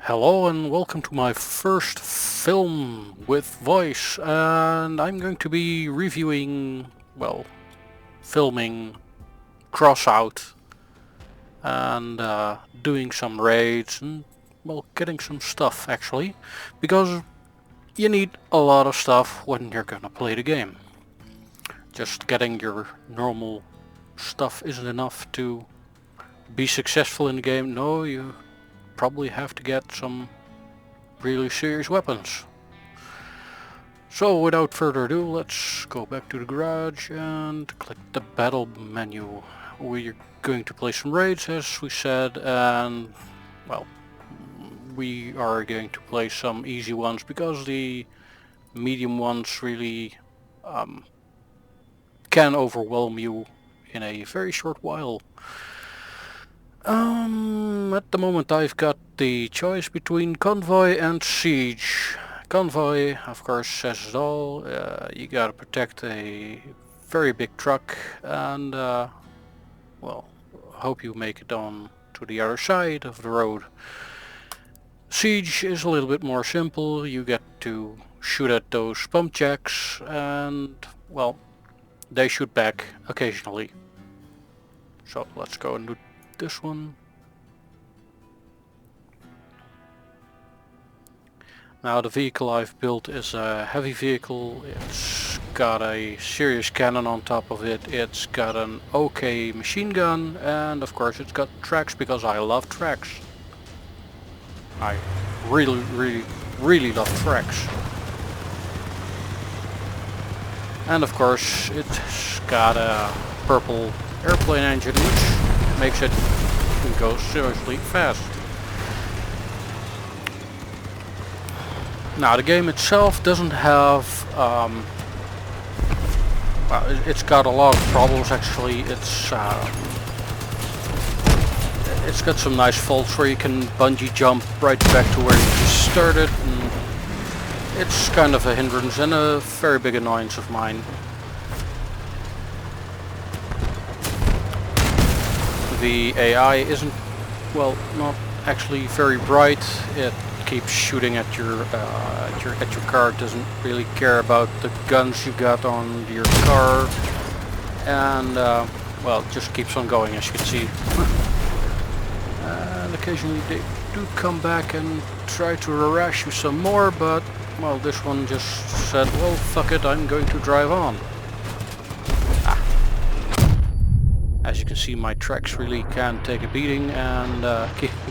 Hello and welcome to my first film with voice, and I'm going to be reviewing, filming Crossout and doing some raids and, getting some stuff actually, because you need a lot of stuff when you're gonna play the game. Just getting your normal stuff isn't enough to be successful in the game. No, you probably have to get some really serious weapons. So without further ado, let's go back to the garage and click the battle menu. We're going to play some raids as we said, and well, we are going to play some easy ones because the medium ones really can overwhelm you in a very short while. At the moment I've got the choice between Convoy and Siege. Convoy, of course, says it all. You gotta protect a very big truck and, hope you make it on to the other side of the road. Siege is a little bit more simple. You get to shoot at those pump jacks and, well, they shoot back occasionally. So let's go and do this one. Now the vehicle I've built is a heavy vehicle. It's got a serious cannon on top of it. It's got an okay machine gun, and of course it's got tracks because I love tracks. I really love tracks. And of course it's got a purple airplane engine which makes it go seriously fast. Now the game itself doesn't have, it's got a lot of problems actually. It's got some nice faults where you can bungee jump right back to where you just started, and it's kind of a hindrance and a very big annoyance of mine. The AI isn't, not actually very bright. It keeps shooting at your car. It doesn't really care about the guns you got on your car, and it just keeps on going, as you can see. And occasionally they do come back and try to harass you some more, but well, this one just said, well, fuck it, I'm going to drive on. As you can see, my tracks really can take a beating and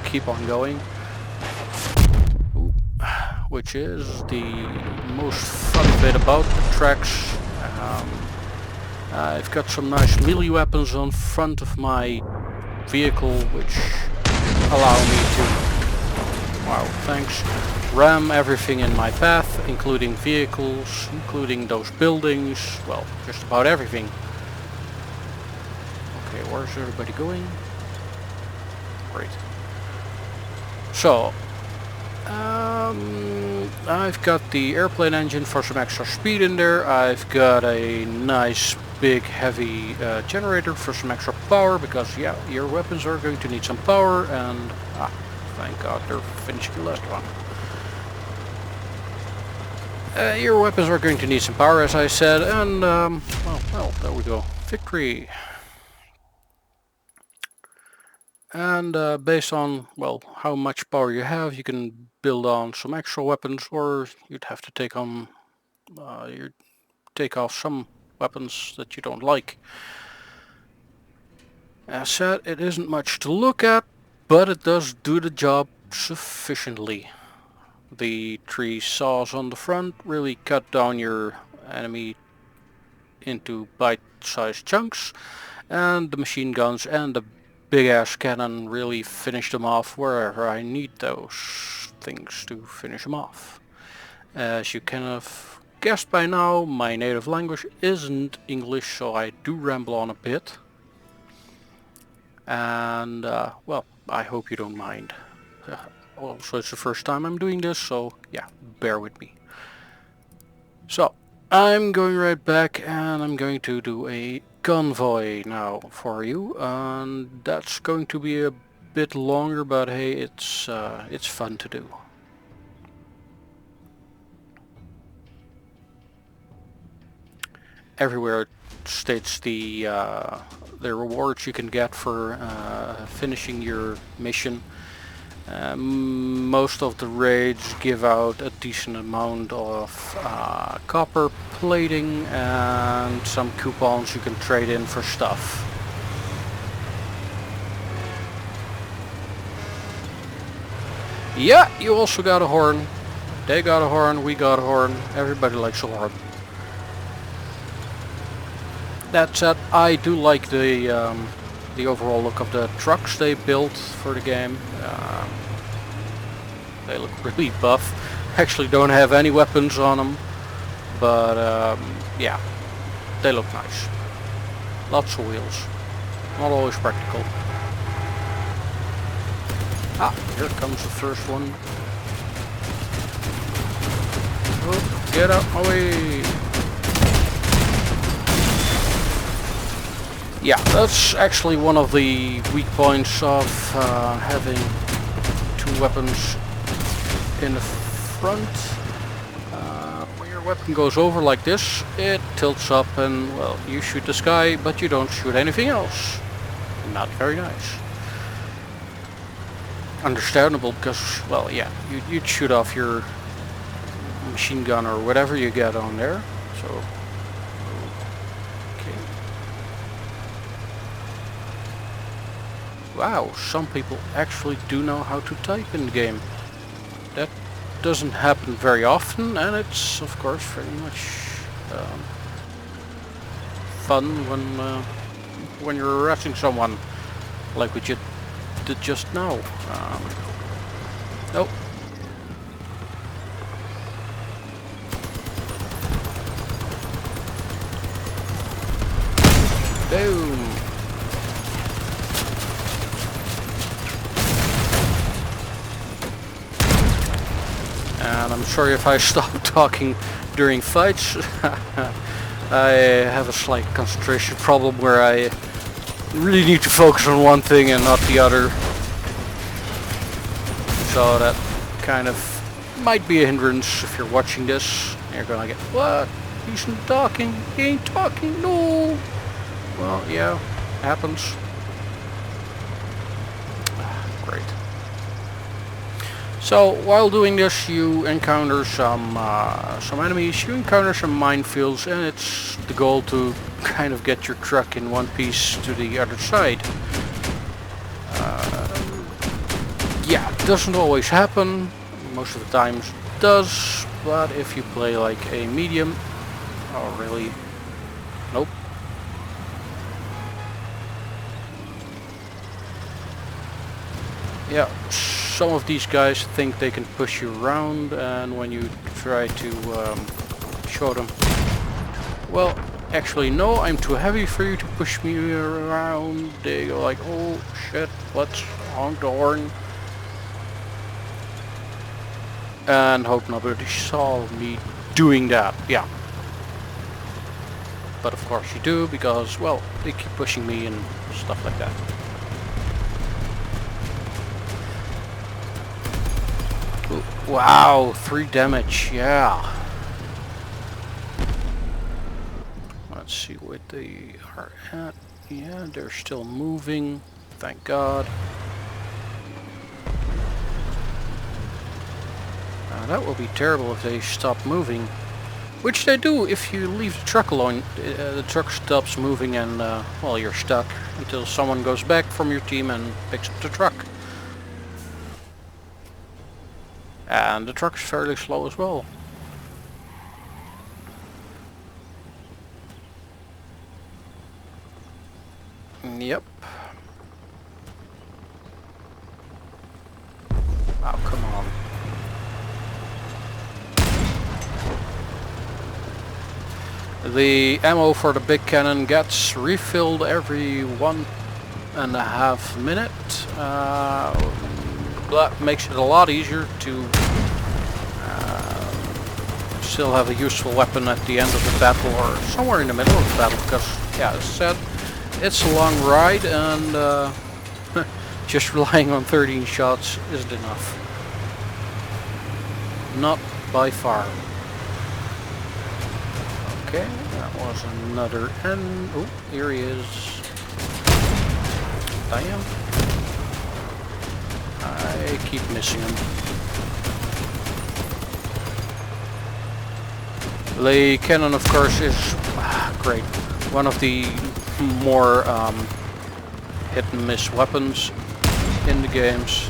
keep on going. Which is the most fun bit about the tracks. I've got some nice melee weapons on front of my vehicle which allow me to, ram everything in my path, including vehicles, including those buildings, well, just about everything. Okay, where's everybody going? Great. So, I've got the airplane engine for some extra speed in there. I've got a nice big heavy generator for some extra power because yeah, your weapons are going to need some power, and thank God they're finishing the last one. Your weapons are going to need some power, as I said, and well, there we go. Victory. And based on, well, how much power you have, you can build on some extra weapons, or you'd have to take on, take off some weapons that you don't like. As said, it isn't much to look at, but it does do the job sufficiently. The 3 saws on the front really cut down your enemy into bite-sized chunks, and the machine guns and the big ass cannon really finish them off wherever I need those things to finish them off. As you can have guessed by now, my native language isn't English, so I do ramble on a bit. And well, I hope you don't mind. Also, it's the first time I'm doing this, so yeah, bear with me. So, I'm going right back and I'm going to do a convoy now for you, and that's going to be a bit longer, but hey, it's fun to do. Everywhere it states the rewards you can get for finishing your mission. Most of the raids give out a decent amount of copper plating and some coupons you can trade in for stuff. Yeah, you also got a horn. They got a horn, we got a horn, everybody likes a horn. That said, I do like the overall look of the trucks they built for the game. They look really buff. Actually don't have any weapons on them, but yeah, they look nice. Lots of wheels. Not always practical. Ah, here comes the first one. Oh, get out my way. Yeah, that's actually one of the weak points of having two weapons in the front. When your weapon goes over like this, it tilts up and, well, you shoot the sky, but you don't shoot anything else. Not very nice. Understandable, because, well, yeah, you'd shoot off your machine gun or whatever you get on there. So, okay. Wow, some people actually do know how to type in the game. That doesn't happen very often, and it's of course very much fun when you're arresting someone, like we did just now. Nope. Boom. And I'm sorry if I stop talking during fights. I have a slight concentration problem where I really need to focus on one thing and not the other. So that kind of might be a hindrance if you're watching this. You're gonna get, what? He's not talking. He ain't talking. No. Well, yeah, happens. Great. So while doing this, you encounter some enemies. You encounter some minefields, and it's the goal to kind of get your truck in one piece to the other side. Yeah, it doesn't always happen. Most of the times it does, but if you play like a medium, oh really? Nope. Yeah, some of these guys think they can push you around, and when you try to show them, well, actually no, I'm too heavy for you to push me around, they go like, oh shit, let's honk the horn. And hope nobody saw me doing that, yeah. But of course you do, because, well, they keep pushing me and stuff like that. Ooh, wow, 3 damage, yeah. Let's see what they are at. Yeah, they're still moving, thank God. That will be terrible if they stop moving. Which they do if you leave the truck alone. The truck stops moving and, well, you're stuck until someone goes back from your team and picks up the truck. And the truck's fairly slow as well. Yep. Oh, come on. The ammo for the big cannon gets refilled every 1.5 minutes. That makes it a lot easier to still have a useful weapon at the end of the battle or somewhere in the middle of the battle, because, yeah, as I said, it's a long ride, and just relying on 13 shots isn't enough. Not by far. Okay, that was another end. Oh, here he is. Damn. I keep missing him. The cannon, of course, is great. One of the more hit and miss weapons in the games.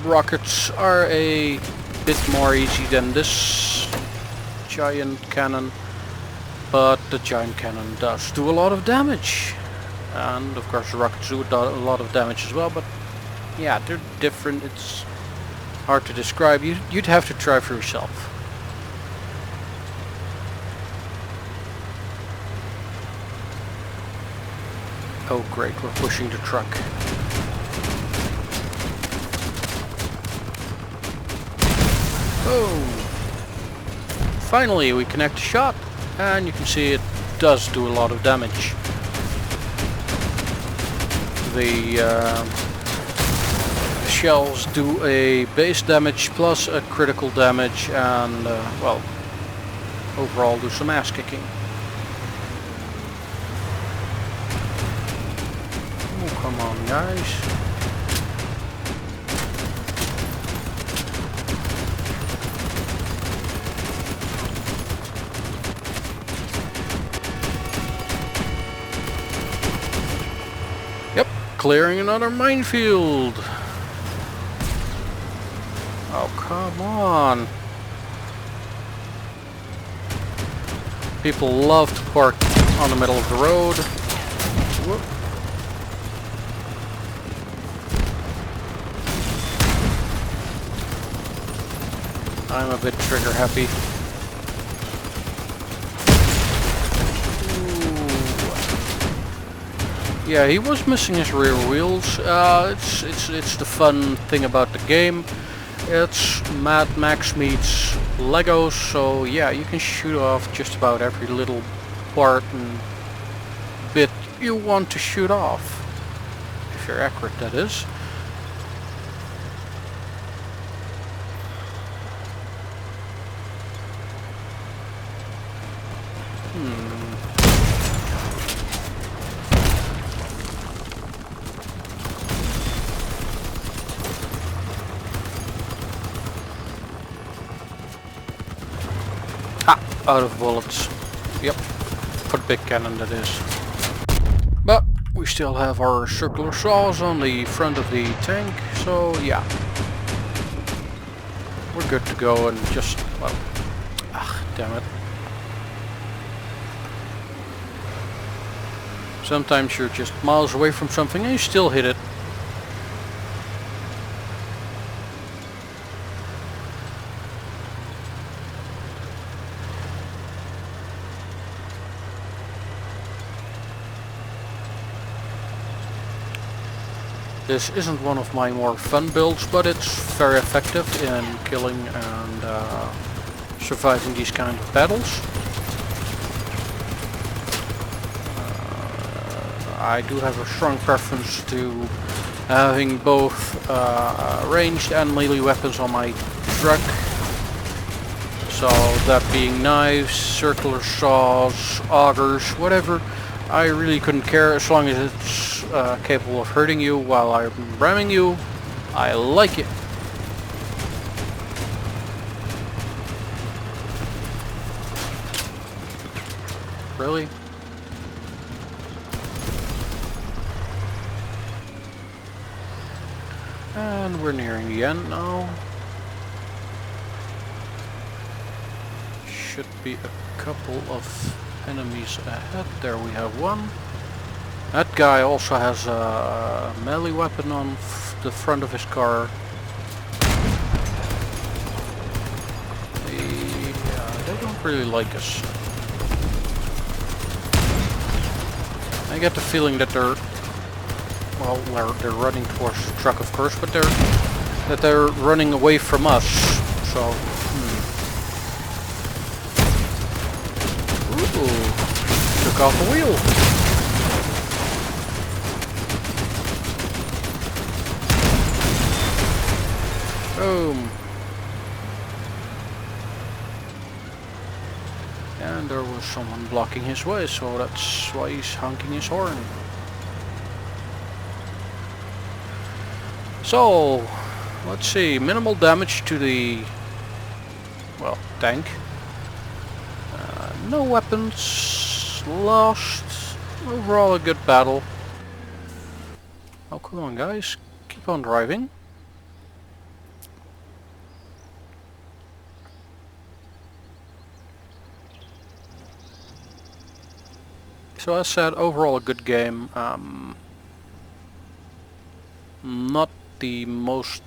Rockets are a bit more easy than this giant cannon, but the giant cannon does do a lot of damage. And of course the rockets do a lot of damage as well, but yeah, they're different. It's hard to describe. You'd have to try for yourself. Oh great, we're pushing the truck. Oh! Finally we connect a shot, and you can see it does do a lot of damage. The shells do a base damage plus a critical damage, and well, overall do some ass kicking. Oh, come on guys. Yep, clearing another minefield. Oh, come on. People love to park on the middle of the road. Whoop. I'm a bit trigger happy. Ooh. Yeah, he was missing his rear wheels. It's the fun thing about the game. It's Mad Max meets Legos, so yeah, you can shoot off just about every little part and bit you want to shoot off. If you're accurate, that is. Out of bullets. Yep, for the big cannon that is. But we still have our circular saws on the front of the tank, so yeah. We're good to go and just, well, damn it. Sometimes you're just miles away from something and you still hit it. This isn't one of my more fun builds, but it's very effective in killing and surviving these kind of battles. I do have a strong preference to having both ranged and melee weapons on my truck. So that being knives, circular saws, augers, whatever. I really couldn't care as long as it's capable of hurting you while I'm ramming you. I like it. Really? And we're nearing the end now. Should be a couple of enemies ahead. There we have one. That guy also has a melee weapon on the front of his car. They don't really like us. I get the feeling that they're, well, they're running towards the truck, of course, but they're running away from us. So, Ooh, took off the wheel. Boom. And there was someone blocking his way, so that's why he's honking his horn. So, let's see, minimal damage to the, well, tank. No weapons lost. Overall a good battle. Oh, come on guys, keep on driving. So as said, overall a good game. Not the most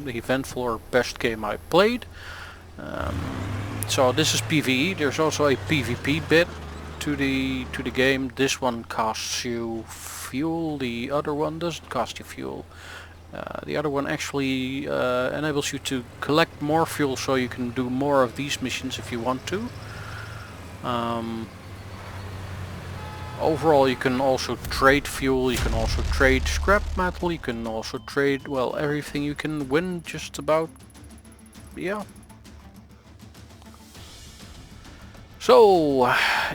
eventful or best game I played. So this is PvE. There's also a PvP bit to the game. This one costs you fuel. The other one doesn't cost you fuel. The other one actually enables you to collect more fuel, so you can do more of these missions if you want to. Overall, you can also trade fuel, you can also trade scrap metal, you can also trade, well, everything you can win just about. Yeah. So,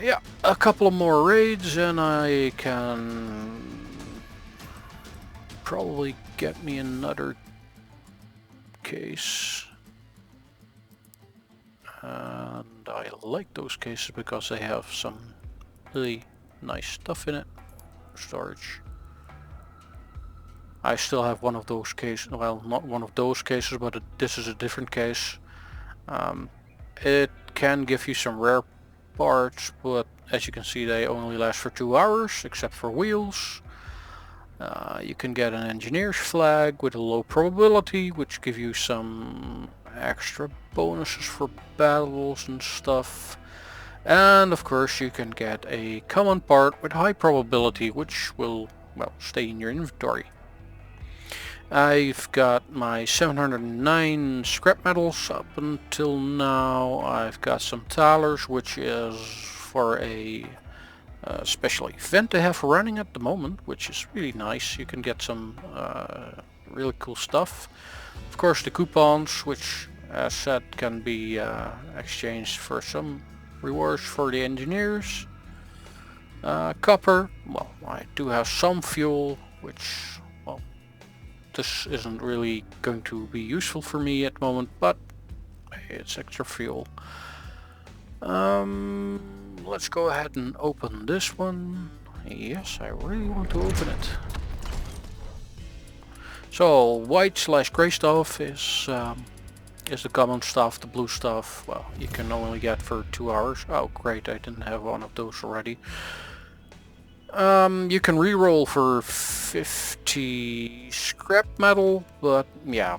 yeah, a couple of more raids and I can probably get me another case. And I like those cases because they have some really nice stuff in it. Storage. I still have one of those cases, well, not one of those cases, but this is a different case. It can give you some rare parts, but as you can see they only last for 2 hours, except for wheels. You can get an engineer's flag with a low probability, which give you some extra bonuses for battles and stuff. And of course you can get a common part with high probability, which will, well, stay in your inventory. I've got my 709 scrap metals up until now. I've got some talers, which is for a special event they have running at the moment, which is really nice. You can get some really cool stuff. Of course the coupons, which as said can be exchanged for some rewards for the engineers. Copper, well, I do have some fuel, which, well, this isn't really going to be useful for me at the moment, but it's extra fuel. Let's go ahead and open this one. Yes, I really want to open it. So white/gray stuff is the common stuff. The blue stuff, well, you can only get for 2 hours. Oh great, I didn't have one of those already. You can reroll for 50 scrap metal, but yeah,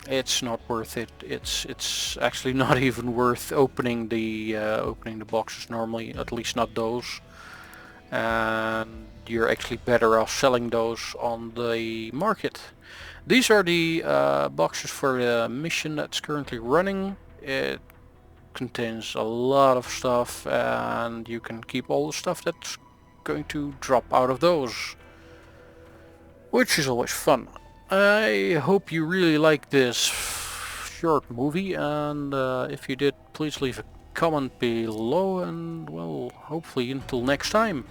it's not worth it. It's actually not even worth opening the boxes normally, at least not those. And you're actually better off selling those on the market. These are the boxes for the mission that's currently running. It contains a lot of stuff, and you can keep all the stuff that's going to drop out of those, which is always fun. I hope you really like this short movie, and if you did, please leave a comment below, and well, hopefully until next time.